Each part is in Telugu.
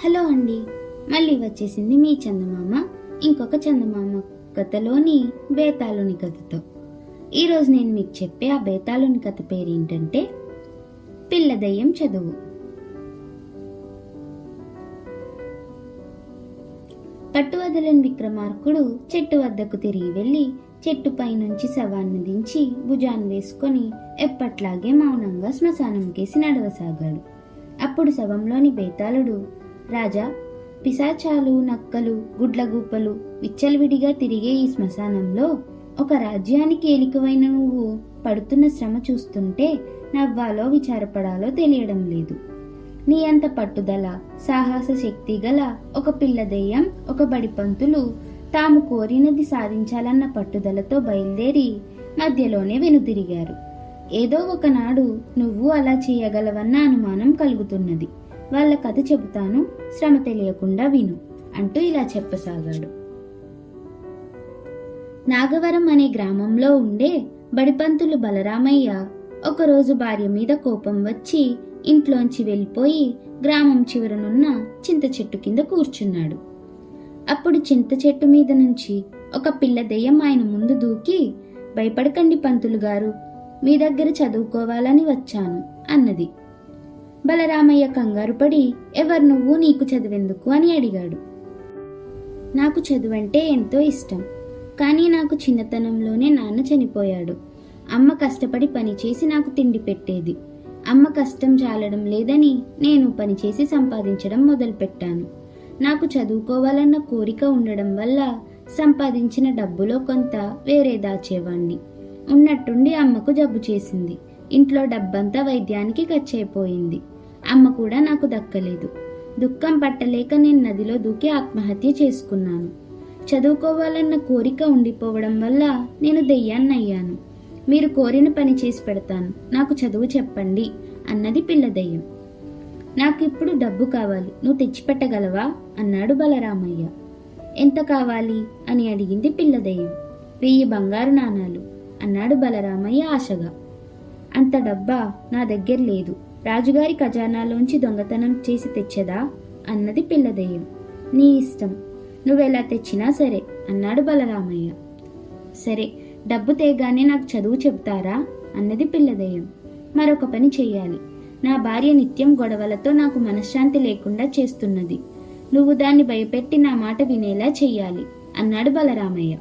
హలో అండి, మళ్ళీ వచ్చేసింది మీ చందమామ ఇంకొక చందమామ కథలోని బేతాళుని కథతో. ఈరోజు నేను మీకు చెప్పే ఆ బేతాళుని కథ పేరేంటంటే పిల్ల దయ్యం చదువు. పట్టువదలని విక్రమార్కుడు చెట్టు వద్దకు తిరిగి వెళ్లి చెట్టుపై నుంచి శవాన్ని దించి భుజాన్ని వేసుకొని ఎప్పట్లాగే మౌనంగా శ్మశానం కేసి నడవసాగాడు. అప్పుడు శవంలోని బేతాళుడు, రాజా, పిశాచాలు, నక్కలు, గుడ్లగూపలు విచ్చలవిడిగా తిరిగే ఈ శ్మశానంలో ఒక రాజ్యానికి ఏలికవైన నువ్వు పడుతున్న శ్రమ చూస్తుంటే నవ్వాలో విచారపడాలో తెలియడం లేదు. నీ అంత పట్టుదల, సాహస శక్తి గల ఒక పిల్ల దెయ్యం, ఒక బడిపంతులు తాము కోరినది సాధించాలన్న పట్టుదలతో బయలుదేరి మధ్యలోనే వెనుతిరిగారు. ఏదో ఒకనాడు నువ్వు అలా చేయగలవన్న అనుమానం కలుగుతున్నది. వాళ్ళ కథ చెబుతాను, శ్రమ తెలియకుండా విను అంటూ ఇలా చెప్పసాగాడు. నాగవరం అనే గ్రామంలో ఉండే బడిపంతులు బలరామయ్య ఒకరోజు భార్య మీద కోపం వచ్చి ఇంట్లోంచి వెళ్ళిపోయి గ్రామం చివరనున్న చింత చెట్టు కింద కూర్చున్నాడు. అప్పుడు చింత చెట్టు మీద నుంచి ఒక పిల్ల దెయ్యం ఆయన ముందు దూకి, భయపడకండి పంతులు గారు, మీ దగ్గర చదువుకోవాలని వచ్చాను అన్నది. బలరామయ్య కంగారు పడి, ఎవరు నువ్వు, నీకు చదువెందుకు అని అడిగాడు. నాకు చదువంటే ఎంతో ఇష్టం, కానీ నాకు చిన్నతనంలోనే నాన్న చనిపోయాడు. అమ్మ కష్టపడి పనిచేసి నాకు తిండి పెట్టేది. అమ్మ కష్టం చాలడం లేదని నేను పనిచేసి సంపాదించడం మొదలుపెట్టాను. నాకు చదువుకోవాలన్న కోరిక ఉండడం వల్ల సంపాదించిన డబ్బులో కొంత వేరే దాచేవాణ్ణి. ఉన్నట్టుండి అమ్మకు జబ్బు చేసింది. ఇంట్లో డబ్బంతా వైద్యానికి ఖర్చయిపోయింది. అమ్మ కూడా నాకు దక్కలేదు. దుఃఖం పట్టలేక నేను నదిలో దూకి ఆత్మహత్య చేసుకున్నాను. చదువుకోవాలన్న కోరిక ఉండిపోవడం వల్ల నేను దెయ్యాన్నయ్యాను. మీరు కోరిన పని చేసి పెడతాను, నాకు చదువు చెప్పండి అన్నది పిల్ల దెయ్యం. నాకు ఇప్పుడు డబ్బు కావాలి, నువ్వు తెచ్చిపెట్టగలవా అన్నాడు బలరామయ్య. ఎంత కావాలి అని అడిగింది పిల్ల దెయ్యం. 1000 బంగారు నాణాలు అన్నాడు బలరామయ్య ఆశగా. అంత డబ్బా నా దగ్గర లేదు, రాజుగారి ఖజానాలోంచి దొంగతనం చేసి తెచ్చదా అన్నది పిల్ల దెయ్యం. నీ ఇష్టం, నువ్వెలా తెచ్చినా సరే అన్నాడు బలరామయ్య. సరే, డబ్బు తేగానే నాకు చదువు చెబుతారా అన్నది పిల్ల దెయ్యం. మరొక పని చెయ్యాలి, నా భార్య నిత్యం గొడవలతో నాకు మనశ్శాంతి లేకుండా చేస్తున్నది. నువ్వు దాన్ని భయపెట్టి నా మాట వినేలా చెయ్యాలి అన్నాడు బలరామయ్య.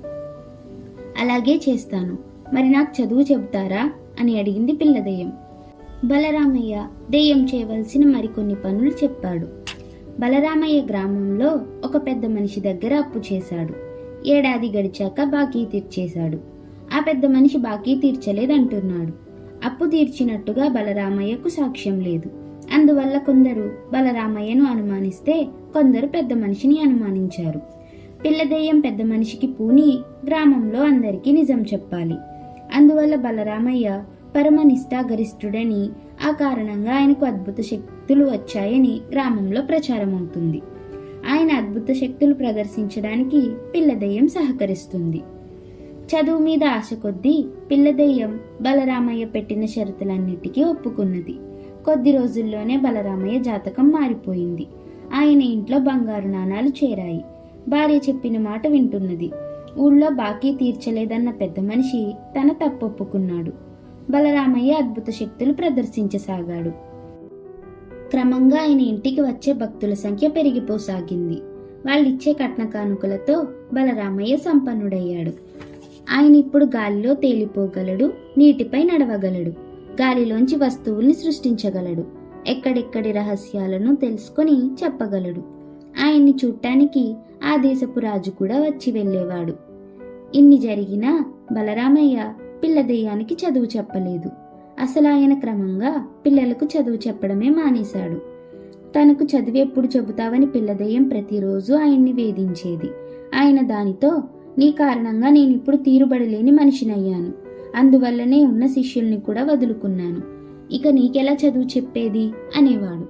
అలాగే చేస్తాను, మరి నాకు చదువు చెబుతారా అని అడిగింది పిల్ల దెయ్యం. బలరామయ్య దెయ్యం చేయవలసిన మరికొన్ని పనులు చెప్పాడు. బలరామయ్య గ్రామంలో ఒక పెద్ద మనిషి దగ్గర అప్పు చేశాడు. 1 ఏడాది గడిచాక బాకీ తీర్చేశాడు. ఆ పెద్ద మనిషి బాకీ తీర్చలేదంటున్నాడు. అప్పు తీర్చినట్టుగా బలరామయ్యకు సాక్ష్యం లేదు. అందువల్ల కొందరు బలరామయ్యను అనుమానిస్తే కొందరు పెద్ద మనిషిని అనుమానించారు. పిల్ల దెయ్యం పెద్ద మనిషికి పూని గ్రామంలో అందరికీ నిజం చెప్పాలి. అందువల్ల బలరామయ్య పరమ నిష్ఠాగరిష్ఠుడని, ఆ కారణంగా ఆయనకు అద్భుత శక్తులు వచ్చాయని గ్రామంలో ప్రచారం అవుతుంది. ఆయన అద్భుత శక్తులు ప్రదర్శించడానికి పిల్ల దెయ్యం సహకరిస్తుంది. చదువు మీద ఆశ కొద్దీ పిల్ల దెయ్యం బలరామయ్య పెట్టిన షరతులన్నిటికీ ఒప్పుకున్నది. కొద్ది రోజుల్లోనే బలరామయ్య జాతకం మారిపోయింది. ఆయన ఇంట్లో బంగారు నాణాలు చేరాయి. భార్య చెప్పిన మాట వింటున్నది. ఊళ్ళో బాకీ తీర్చలేదన్న పెద్ద మనిషి తన తప్పొప్పుకున్నాడు. బలరామయ్య అద్భుత శక్తులు ప్రదర్శించసాగాడు. క్రమంగా ఆయన ఇంటికి వచ్చే భక్తుల సంఖ్య పెరిగిపోసాగింది. వాళ్ళిచ్చే కట్న కానుకలతో బలరామయ్య సంపన్నుడయ్యాడు. ఆయన ఇప్పుడు గాలిలో తేలిపోగలడు, నీటిపై నడవగలడు, గాలిలోంచి వస్తువుల్ని సృష్టించగలడు, ఎక్కడెక్కడి రహస్యాలను తెలుసుకొని చెప్పగలడు. ఆయన్ని చూడటానికి ఆ దేశపు రాజు కూడా వచ్చి వెళ్ళేవాడు. ఇన్ని జరిగినా బలరామయ్య పిల్ల దెయ్యానికి చదువు చెప్పలేదు. అసలు ఆయన క్రమంగా పిల్లలకు చదువు చెప్పడమే మానేశాడు. తనకు చదువు ఎప్పుడు చెబుతావని పిల్ల దెయ్యం ప్రతిరోజు ఆయన్ని వేధించేది. ఆయన దానితో, నీ కారణంగా నేనిప్పుడు తీరుబడలేని మనిషినయ్యాను, అందువల్లనే ఉన్న శిష్యుల్ని కూడా వదులుకున్నాను, ఇక నీకెలా చదువు చెప్పేది అనేవాడు.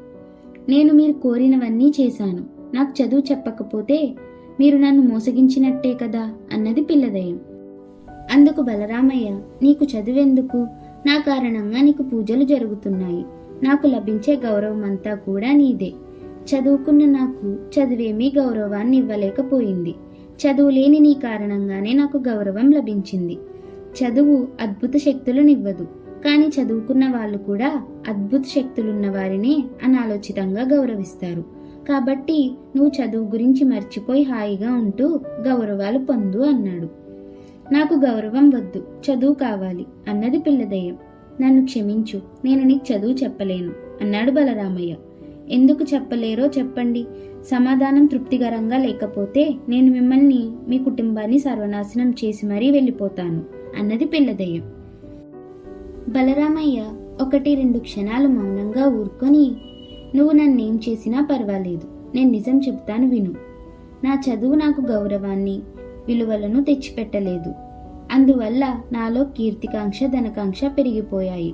నేను మీరు కోరినవన్నీ చేశాను, నాకు చదువు చెప్పకపోతే మీరు నన్ను మోసగించినట్టే కదా అన్నది పిల్ల దెయ్యం. అందుకు బలరామయ్య, నీకు చదువెందుకు, నా కారణంగా నీకు పూజలు జరుగుతున్నాయి, నాకు లభించే గౌరవం అంతా కూడా నీదే. చదువుకున్న నాకు చదివేమీ గౌరవాన్ని ఇవ్వలేకపోయింది. చదువు లేని నీ కారణంగానే నాకు గౌరవం లభించింది. చదువు అద్భుత శక్తులనివ్వదు, కానీ చదువుకున్న వాళ్ళు కూడా అద్భుత శక్తులున్న వారినే అనాలోచితంగా గౌరవిస్తారు. కాబట్టి నువ్వు చదువు గురించి మర్చిపోయి హాయిగా ఉంటూ గౌరవాలు పొందు అన్నాడు. నాకు గౌరవం వద్దు, చదువు కావాలి అన్నది పిల్లదయ్యం. నన్ను క్షమించు, నేను నీకు చదువు చెప్పలేను అన్నాడు బలరామయ్య. ఎందుకు చెప్పలేరో చెప్పండి. సమాధానం తృప్తికరంగా లేకపోతే నేను మిమ్మల్ని, మీ కుటుంబాన్ని సర్వనాశనం చేసి మరీ వెళ్ళిపోతాను అన్నది పిల్లదయ్యం. బలరామయ్య 1-2 క్షణాలు మౌనంగా ఊరుకొని, నువ్వు నన్నేం చేసినా పర్వాలేదు, నేను నిజం చెప్తాను విను. నా చదువు నాకు గౌరవాన్ని, విలువలను తెచ్చిపెట్టలేదు. అందువల్ల నాలో కీర్తికాంక్ష, ధనకాంక్ష పెరిగిపోయాయి.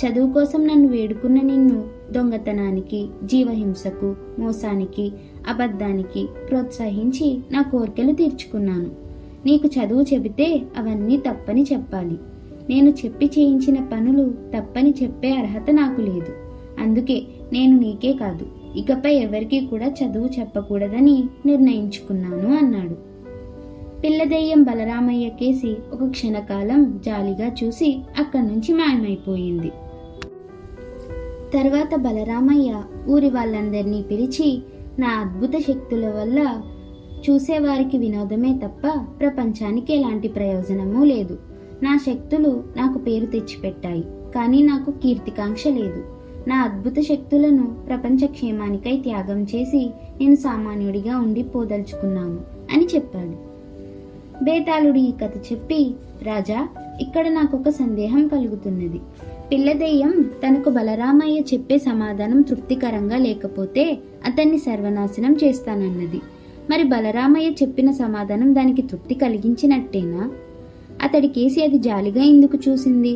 చదువు కోసం నన్ను వేడుకున్న నిన్ను దొంగతనానికి, జీవహింసకు, మోసానికి, అబద్ధానికి ప్రోత్సహించి నా కోరికలు తీర్చుకున్నాను. నీకు చదువు చెబితే అవన్నీ తప్పని చెప్పాలి. నేను చెప్పి చేయించిన పనులు తప్పని చెప్పే అర్హత నాకు లేదు. అందుకే నేను నీకే కాదు, ఇకపై ఎవరికీ కూడా చదువు చెప్పకూడదని నిర్ణయించుకున్నాను అన్నాడు. పిల్లదయ్యం బలరామయ్య కేసి ఒక క్షణకాలం జాలిగా చూసి అక్కడి నుంచి మాయమైపోయింది. తర్వాత బలరామయ్య ఊరి వాళ్ళందరినీ పిలిచి, నా అద్భుత శక్తుల వల్ల చూసేవారికి వినోదమే తప్ప ప్రపంచానికి ఎలాంటి ప్రయోజనమూ లేదు. నా శక్తులు నాకు పేరు తెచ్చిపెట్టాయి, కానీ నాకు కీర్తికాంక్ష లేదు. నా అద్భుత శక్తులను ప్రపంచ క్షేమానికై త్యాగం చేసి నేను సామాన్యుడిగా ఉండి పోదలుచుకున్నాను అని చెప్పాడు. బేతాళుడు ఈ కథ చెప్పి, రాజా, ఇక్కడ నాకొక సందేహం కలుగుతున్నది. పిల్లదయ్యం తనకు బలరామయ్య చెప్పే సమాధానం తృప్తికరంగా లేకపోతే అతన్ని సర్వనాశనం చేస్తానన్నది. మరి బలరామయ్య చెప్పిన సమాధానం దానికి తృప్తి కలిగించినట్టేనా? అతడి కేసి అది జాలిగా ఎందుకు చూసింది?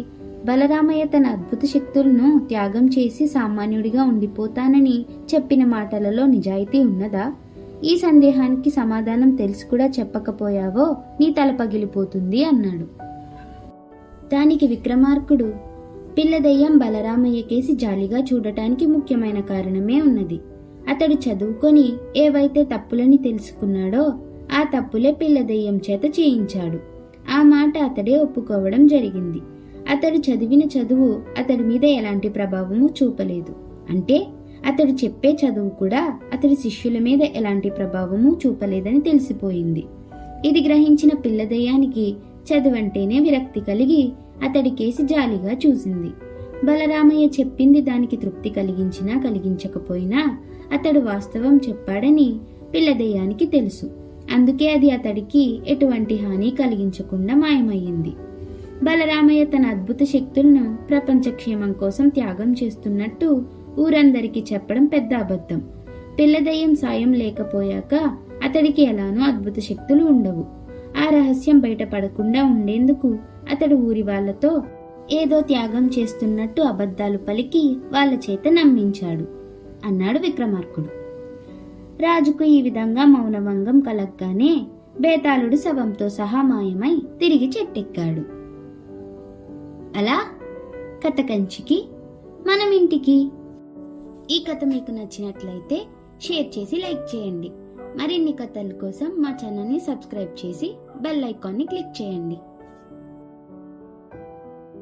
బలరామయ్య తన అద్భుత శక్తులను త్యాగం చేసి సామాన్యుడిగా ఉండిపోతానని చెప్పిన మాటలలో నిజాయితీ ఉన్నదా? ఈ సందేహానికి సమాధానం తెలిసి కూడా చెప్పకపోయావో నీ తల పగిలిపోతుంది అన్నాడు. దానికి విక్రమార్కుడు, పిల్లదయ్యం బలరామయ్య కేసి జాలిగా చూడటానికి ముఖ్యమైన కారణమే ఉన్నది. అతడు చదువుకొని ఏవైతే తప్పులని తెలుసుకున్నాడో ఆ తప్పులే పిల్లదయ్యం చేత చేయించాడు. ఆ మాట అతడే ఒప్పుకోవడం జరిగింది. అతడు చదివిన చదువు అతడి మీద ఎలాంటి ప్రభావము చూపలేదు. అంటే అతడు చెప్పే చదువు కూడా అతడి శిష్యుల మీద ఎలాంటి ప్రభావము చూపలేదని తెలిసిపోయింది. ఇది గ్రహించిన పిల్లదయ్యానికి చదువంటేనే విరక్తి కలిగి అతడి కేసి జాలిగా చూసింది. బలరామయ్య చెప్పింది దానికి తృప్తి కలిగించినా కలిగించకపోయినా అతడు వాస్తవం చెప్పాడని పిల్లదయ్యానికి తెలుసు. అందుకే అది అతడికి ఎటువంటి హాని కలిగించకుండా మాయమయ్యింది. బలరామయ్య తన అద్భుత శక్తులను ప్రపంచ క్షేమం కోసం త్యాగం చేస్తున్నట్టు ఊరందరికీ చెప్పడం పెద్ద అబద్ధం. పిల్లదయ్యం సాయం లేకపోయాక అతడికి ఎలానో అద్భుత శక్తులు ఉండవు. ఆ రహస్యం బయటపడకుండా ఉండేందుకు అతడు ఊరి వాళ్లతో ఏదో త్యాగం చేస్తున్నట్టు అబద్ధాలు పలికి వాళ్ళ చేత నమ్మించాడు అన్నాడు విక్రమార్కుడు. రాజుకు ఈ విధంగా మౌనభంగం కలగ్గానే బేతాళుడు శవంతో సహా మాయమై తిరిగి చెట్టెక్కాడు. అలా కథ కంచికి మనం ఇంటికి. ఈ కథ మీకు నచ్చినట్లయితే షేర్ చేసి లైక్ చేయండి. మరిన్ని కథల కోసం మా ఛానల్ని సబ్స్క్రైబ్ చేసి బెల్ ఐకాన్ని క్లిక్ చేయండి.